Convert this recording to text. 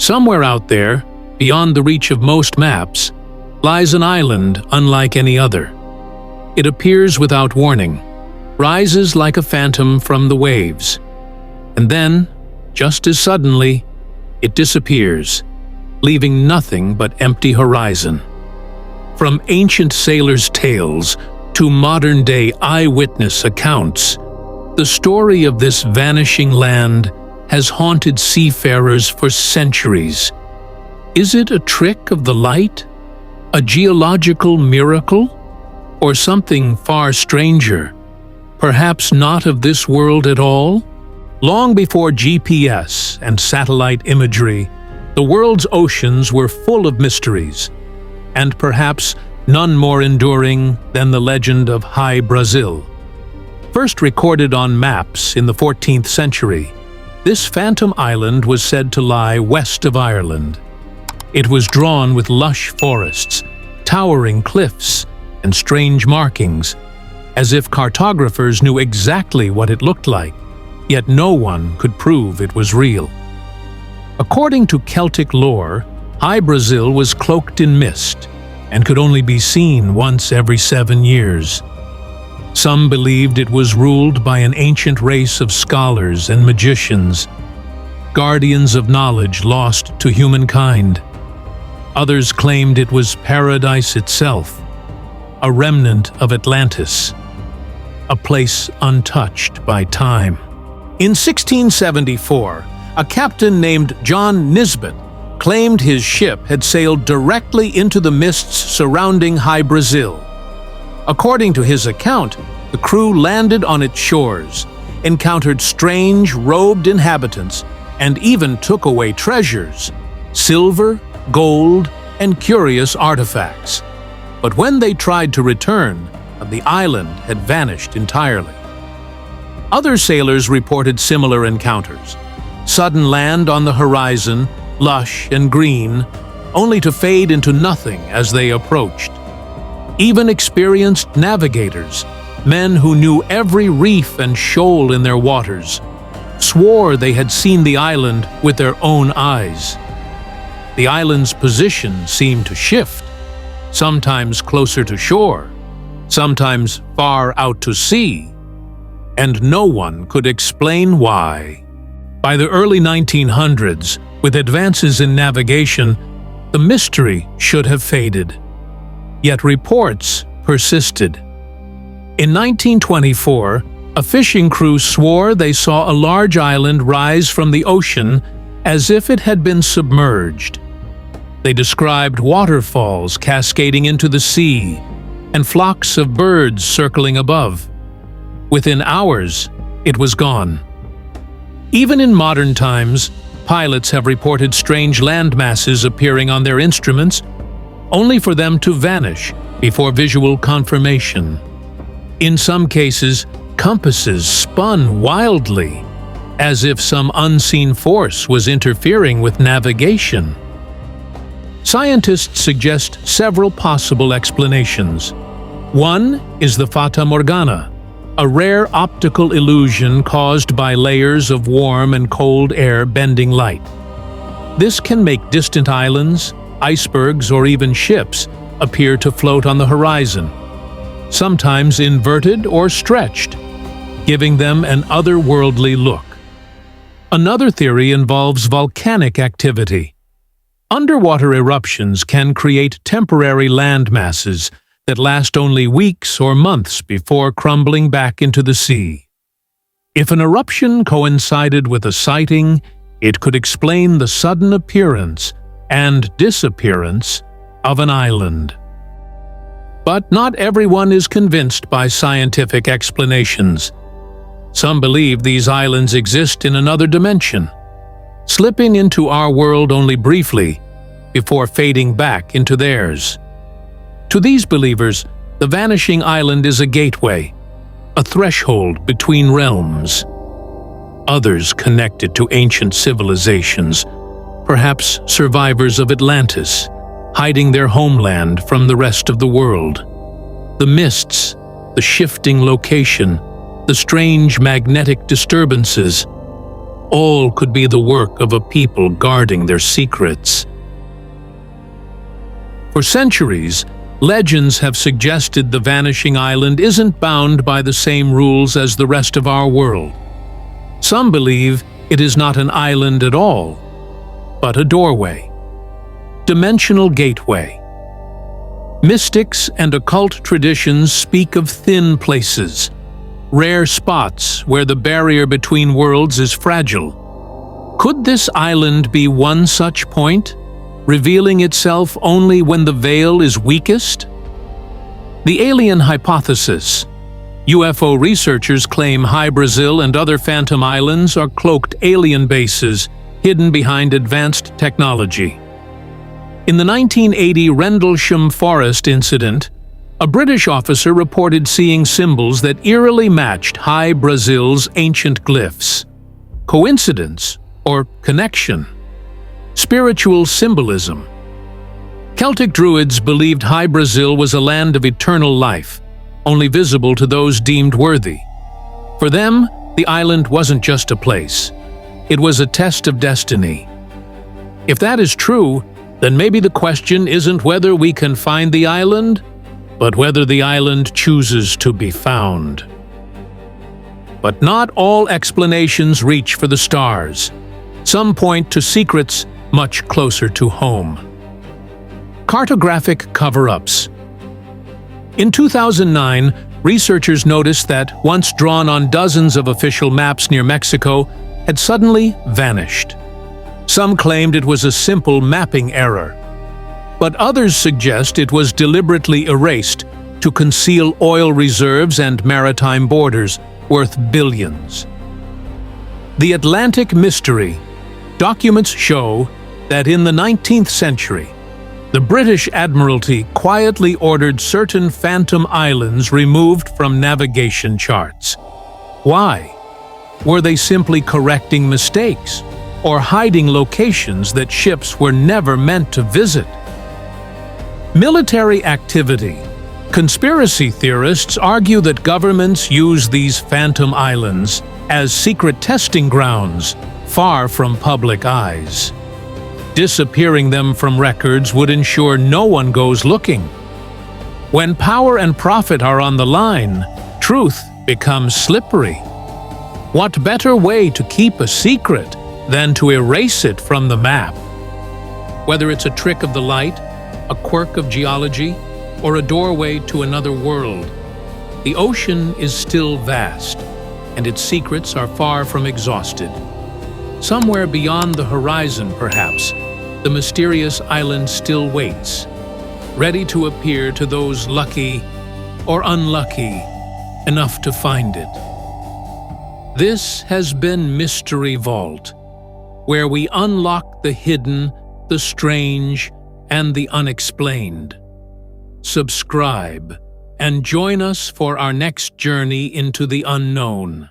Somewhere out there, beyond the reach of most maps, lies an island unlike any other. It appears without warning, rises like a phantom from the waves, and then, just as suddenly, it disappears, leaving nothing but empty horizon. From ancient sailors' tales to modern-day eyewitness accounts, the story of this vanishing land has haunted seafarers for centuries. Is it a trick of the light? A geological miracle? Or something far stranger? Perhaps not of this world at all? Long before GPS and satellite imagery, the world's oceans were full of mysteries, and perhaps none more enduring than the legend of High Brazil. First recorded on maps in the 14th century, this phantom island was said to lie west of Ireland. It was drawn with lush forests, towering cliffs, and strange markings, as if cartographers knew exactly what it looked like, yet no one could prove it was real. According to Celtic lore, High Brazil was cloaked in mist and could only be seen once every 7 years. Some believed it was ruled by an ancient race of scholars and magicians, guardians of knowledge lost to humankind. Others claimed it was paradise itself, a remnant of Atlantis, a place untouched by time. In 1674, a captain named John Nisbet claimed his ship had sailed directly into the mists surrounding High Brazil. According to his account, the crew landed on its shores, encountered strange, robed inhabitants, and even took away treasures, silver, gold, and curious artifacts. But when they tried to return, the island had vanished entirely. Other sailors reported similar encounters. Sudden land on the horizon, lush and green, only to fade into nothing as they approached. Even experienced navigators, men who knew every reef and shoal in their waters, swore they had seen the island with their own eyes. The island's position seemed to shift, sometimes closer to shore, sometimes far out to sea, and no one could explain why. By the early 1900s, with advances in navigation, the mystery should have faded. Yet reports persisted. In 1924, a fishing crew swore they saw a large island rise from the ocean as if it had been submerged. They described waterfalls cascading into the sea and flocks of birds circling above. Within hours, it was gone. Even in modern times, pilots have reported strange landmasses appearing on their instruments, only for them to vanish before visual confirmation. In some cases, compasses spun wildly, as if some unseen force was interfering with navigation. Scientists suggest several possible explanations. One is the Fata Morgana, a rare optical illusion caused by layers of warm and cold air bending light. This can make distant islands, icebergs, or even ships appear to float on the horizon, sometimes inverted or stretched, giving them an otherworldly look. Another theory involves volcanic activity. Underwater eruptions can create temporary land masses that last only weeks or months before crumbling back into the sea. If an eruption coincided with a sighting, it could explain the sudden appearance and disappearance of an island. But not everyone is convinced by scientific explanations. Some believe these islands exist in another dimension, slipping into our world only briefly before fading back into theirs. To these believers, the vanishing island is a gateway, a threshold between realms. Others connect it to ancient civilizations, perhaps survivors of Atlantis, hiding their homeland from the rest of the world. The mists, the shifting location, the strange magnetic disturbances. all could be the work of a people guarding their secrets. For centuries, legends have suggested the vanishing island isn't bound by the same rules as the rest of our world. Some believe it is not an island at all, but a doorway, dimensional gateway. Mystics and occult traditions speak of thin places, rare spots where the barrier between worlds is fragile. Could this island be one such point, revealing itself only when the veil is weakest? The alien hypothesis. UFO researchers claim High Brazil and other phantom islands are cloaked alien bases hidden behind advanced technology. In the 1980 Rendlesham Forest incident, a British officer reported seeing symbols that eerily matched High Brazil's ancient glyphs. Coincidence or connection? Spiritual symbolism. Celtic Druids believed High Brazil was a land of eternal life, only visible to those deemed worthy. For them, the island wasn't just a place. It was a test of destiny. If that is true, then maybe the question isn't whether we can find the island, but whether the island chooses to be found. But not all explanations reach for the stars. Some point to secrets much closer to home. Cartographic cover-ups. In 2009, researchers noticed that, once drawn on dozens of official maps near Mexico, had suddenly vanished. Some claimed it was a simple mapping error, but others suggest it was deliberately erased to conceal oil reserves and maritime borders worth billions. The Atlantic Mystery. Documents show that in the 19th century, the British Admiralty quietly ordered certain phantom islands removed from navigation charts. Why? Were they simply correcting mistakes, or hiding locations that ships were never meant to visit? Military activity. Conspiracy theorists argue that governments use these phantom islands as secret testing grounds, far from public eyes. Disappearing them from records would ensure no one goes looking. When power and profit are on the line, truth becomes slippery. What better way to keep a secret than to erase it from the map? Whether it's a trick of the light, a quirk of geology, or a doorway to another world, the ocean is still vast, and its secrets are far from exhausted. Somewhere beyond the horizon, perhaps, the mysterious island still waits, ready to appear to those lucky or unlucky enough to find it. This has been Mystery Vault, where we unlock the hidden, the strange, and the unexplained. Subscribe and join us for our next journey into the unknown.